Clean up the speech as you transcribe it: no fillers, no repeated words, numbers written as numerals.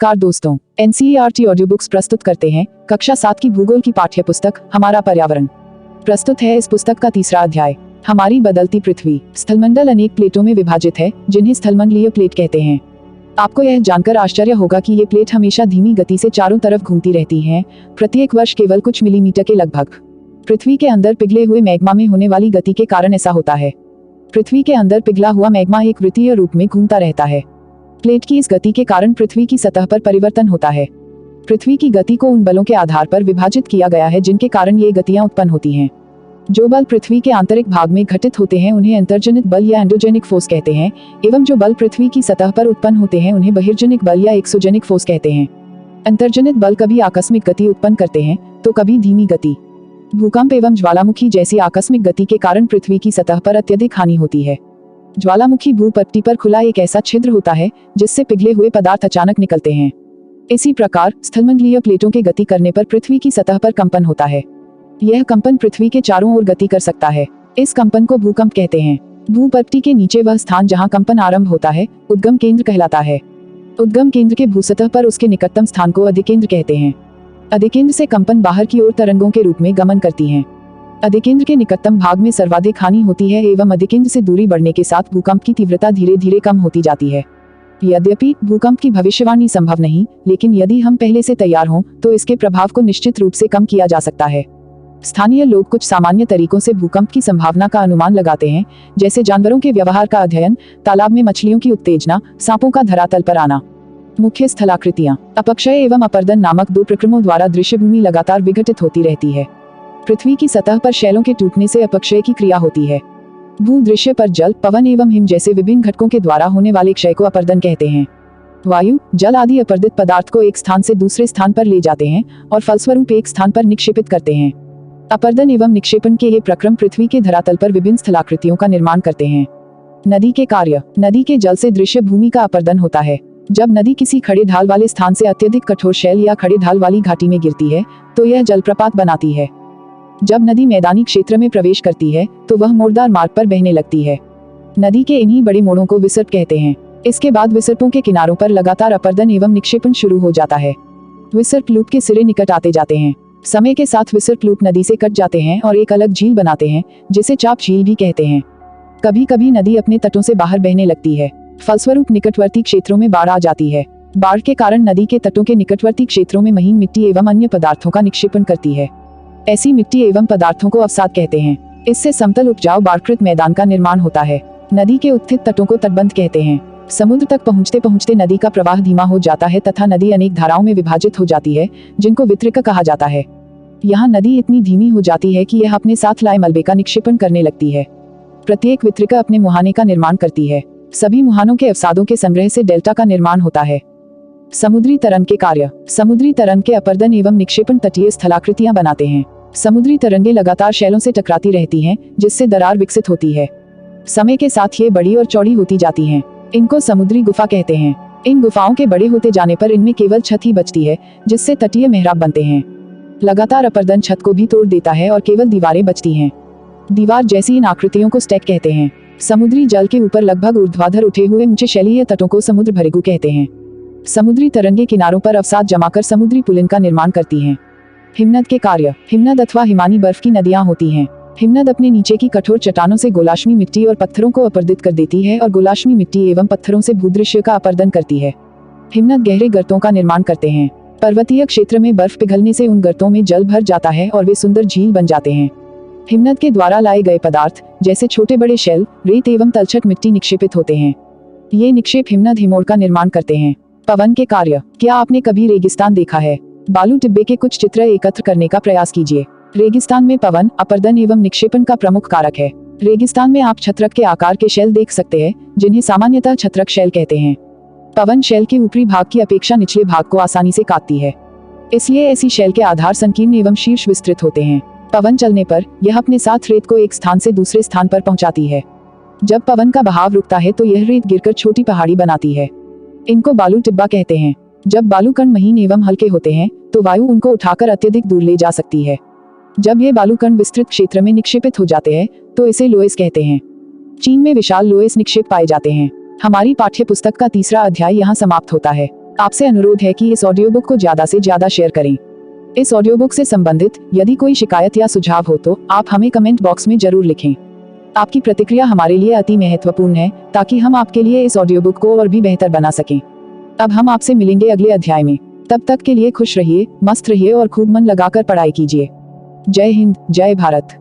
नमस्कार दोस्तों, NCERT audio books प्रस्तुत करते हैं कक्षा 7 की भूगोल की पाठ्य पुस्तक हमारा पर्यावरण। प्रस्तुत है इस पुस्तक का तीसरा अध्याय, हमारी बदलती पृथ्वी। स्थलमंडल अनेक प्लेटों में विभाजित है, जिन्हें स्थलमंडलीय प्लेट कहते हैं। आपको यह जानकर आश्चर्य होगा कि ये प्लेट हमेशा धीमी गति से चारों तरफ घूमती रहती हैं, प्रत्येक वर्ष केवल कुछ मिलीमीटर के लगभग। पृथ्वी के अंदर पिघले हुए मैग्मा में होने वाली गति के कारण ऐसा होता है। पृथ्वी के अंदर पिघला हुआ मैग्मा एक वृत्तीय रूप में घूमता रहता है। प्लेट की इस गति के कारण पृथ्वी की सतह पर परिवर्तन होता है। पृथ्वी की गति को उन बलों के आधार पर विभाजित किया गया है जिनके कारण ये गतियां उत्पन्न होती हैं। जो बल पृथ्वी के आंतरिक भाग में घटित होते हैं उन्हें अंतर्जनित बल या एंडोजेनिक फोर्स कहते हैं, एवं जो बल पृथ्वी की सतह पर उत्पन्न होते हैं उन्हें बहिर्जनिक बल या एक्सोजेनिक फोर्स कहते हैं। अंतर्जनित बल कभी आकस्मिक गति उत्पन्न करते हैं तो कभी धीमी गति। भूकंप एवं ज्वालामुखी जैसी आकस्मिक गति के कारण पृथ्वी की सतह पर अत्यधिक हानि होती है। ज्वालामुखी भूपट्टी पर खुला एक ऐसा छिद्र होता है जिससे पिघले हुए पदार्थ अचानक निकलते हैं। इसी प्रकार स्थलमंडलीय प्लेटों के गति करने पर पृथ्वी की सतह पर कंपन होता है। यह कंपन पृथ्वी के चारों ओर गति कर सकता है। इस कंपन को भूकंप कहते हैं। भूपट्टी के नीचे वह स्थान जहां कंपन आरंभ होता है उद्गम केंद्र कहलाता है। उद्गम केंद्र के भूसतह पर उसके निकटतम स्थान को अधिकेंद्र कहते हैं। अधिकेंद्र से कंपन बाहर की ओर तरंगों के रूप में गमन करती हैं। अधिकेंद्र के निकटतम भाग में सर्वाधिक हानि होती है एवं अधिकेंद्र से दूरी बढ़ने के साथ भूकंप की तीव्रता धीरे धीरे कम होती जाती है। यद्यपि भूकंप की भविष्यवाणी संभव नहीं, लेकिन यदि हम पहले से तैयार हों तो इसके प्रभाव को निश्चित रूप से कम किया जा सकता है। स्थानीय लोग कुछ सामान्य तरीकों से भूकंप की संभावना का अनुमान लगाते हैं, जैसे जानवरों के व्यवहार का अध्ययन, तालाब में मछलियों की उत्तेजना, सांपों का धरातल पर आना। मुख्य स्थलाकृतियां। अपक्षय एवं अपर्दन नामक दो प्रक्रमों द्वारा दृश्यभूमि लगातार विघटित होती रहती है। पृथ्वी की सतह पर शैलों के टूटने से अपक्षय की क्रिया होती है। भूदृश्य पर जल, पवन एवं हिम जैसे विभिन्न घटकों के द्वारा होने वाले क्षय को अपर्दन कहते हैं। वायु, जल आदि अपर्दित पदार्थ को एक स्थान से दूसरे स्थान पर ले जाते हैं और फलस्वरूप एक स्थान पर निक्षेपित करते हैं। अपर्दन एवं निक्षेपण के ये प्रक्रम पृथ्वी के धरातल पर विभिन्न स्थलाकृतियों का निर्माण करते हैं। नदी के कार्य। नदी के जल से दृश्य भूमि का अपर्दन होता है। जब नदी किसी खड़े ढाल वाले स्थान से अत्यधिक कठोर शैल या खड़े ढाल वाली घाटी में गिरती है तो यह जलप्रपात बनाती है। जब नदी मैदानी क्षेत्र में प्रवेश करती है तो वह मोड़दार मार्ग पर बहने लगती है। नदी के इन्हीं बड़े मोड़ों को विसर्प कहते हैं। इसके बाद विसर्पों के किनारों पर लगातार अपर्दन एवं निक्षेपण शुरू हो जाता है। विसर्प लूप के सिरे निकट आते जाते हैं। समय के साथ विसर्प लूप नदी से कट जाते हैं और एक अलग झील बनाते हैं, जिसे चाप झील भी कहते हैं। कभी कभी नदी अपने तटों से बाहर बहने लगती है। फलस्वरूप निकटवर्ती क्षेत्रों में बाढ़ आ जाती है। बाढ़ के कारण नदी के तटों के निकटवर्ती क्षेत्रों में महीन मिट्टी एवं अन्य पदार्थों का निक्षेपण करती है। ऐसी मिट्टी एवं पदार्थों को अवसाद कहते हैं। इससे समतल उपजाऊ बाढ़कृत मैदान का निर्माण होता है। नदी के उत्थित तटों को तटबंध कहते हैं। समुद्र तक पहुँचते पहुँचते नदी का प्रवाह धीमा हो जाता है तथा नदी अनेक धाराओं में विभाजित हो जाती है, जिनको वितरिका कहा जाता है। यहाँ नदी इतनी धीमी हो जाती है कि यह अपने साथ लाए मलबे का निक्षेपण करने लगती है। प्रत्येक वितरिका अपने मुहाने का निर्माण करती है। सभी मुहानों के अवसादों के संग्रह से डेल्टा का निर्माण होता है। समुद्री तरंग के कार्य। समुद्री तरंग के अपर्दन एवं निक्षेपण तटीय स्थलाकृतियां बनाते हैं। समुद्री तरंगें लगातार शैलों से टकराती रहती हैं, जिससे दरार विकसित होती है। समय के साथ ये बड़ी और चौड़ी होती जाती हैं। इनको समुद्री गुफा कहते हैं। इन गुफाओं के बड़े होते जाने पर इनमें केवल छत ही बचती है, जिससे तटीय मेहराब बनते हैं। लगातार अपर्दन छत को भी तोड़ देता है और केवल दीवारें बचती हैं। दीवार जैसी इन आकृतियों को स्टैक कहते हैं। समुद्री जल के ऊपर लगभग ऊर्ध्वाधर उठे हुए ऊंचे शैलीय तटों को समुद्र भृगु कहते हैं। समुद्री तरंगे किनारों पर अवसाद जमाकर समुद्री पुलिन का निर्माण करती हैं। हिमनद के कार्य। हिमनद अथवा हिमानी बर्फ की नदियां होती हैं। हिमनद अपने नीचे की कठोर चट्टानों से गोलाश्मी मिट्टी और पत्थरों को अपर्दित कर देती है और गोलाश्मी मिट्टी एवं पत्थरों से भूदृश्य का अपर्दन करती है। हिमनद गहरे गर्तों का निर्माण करते हैं। पर्वतीय क्षेत्र में बर्फ पिघलने से उन गर्तों में जल भर जाता है और वे सुंदर झील बन जाते हैं। हिमनद के द्वारा लाए गए पदार्थ जैसे छोटे बड़े शैल, रेत एवं तलछट मिट्टी निक्षेपित होते हैं। ये निक्षेप हिमनद हिमोड़ का निर्माण करते हैं। पवन के कार्य। क्या आपने कभी रेगिस्तान देखा है? बालू टिब्बे के कुछ चित्र एकत्र करने का प्रयास कीजिए। रेगिस्तान में पवन, अपर्दन एवं निक्षेपण का प्रमुख कारक है। रेगिस्तान में आप छत्रक के आकार के शैल देख सकते हैं, जिन्हें सामान्यतः छत्रक शैल कहते हैं। पवन शैल के ऊपरी भाग की अपेक्षा निचले भाग को आसानी से काटती है, इसलिए ऐसी शैल के आधार संकीर्ण एवं शीर्ष विस्तृत होते हैं। पवन चलने पर यह अपने साथ रेत को एक स्थान से दूसरे स्थान पर पहुंचाती है। जब पवन का बहाव रुकता है तो यह रेत गिरकर छोटी पहाड़ी बनाती है। इनको बालू टिब्बा कहते हैं। जब बालू कण महीन एवं हल्के होते हैं तो वायु उनको उठाकर अत्यधिक दूर ले जा सकती है। जब ये बालू कण विस्तृत क्षेत्र में निक्षेपित हो जाते हैं तो इसे लोएस कहते हैं। चीन में विशाल लोएस निक्षेप पाए जाते हैं। हमारी पाठ्य पुस्तक का तीसरा अध्याय यहाँ समाप्त होता है। आपसे अनुरोध है कि इस ऑडियो बुक को ज़्यादा से ज़्यादा शेयर करें। इस ऑडियो बुक से संबंधित यदि कोई शिकायत या सुझाव हो तो आप हमें कमेंट बॉक्स में जरूर लिखें। आपकी प्रतिक्रिया हमारे लिए अति महत्वपूर्ण है ताकि हम आपके लिए इस ऑडियो बुक को और भी बेहतर बना सकें। अब हम आपसे मिलेंगे अगले अध्याय में। तब तक के लिए खुश रहिए, मस्त रहिए और खूब मन लगाकर पढ़ाई कीजिए। जय हिंद, जय भारत।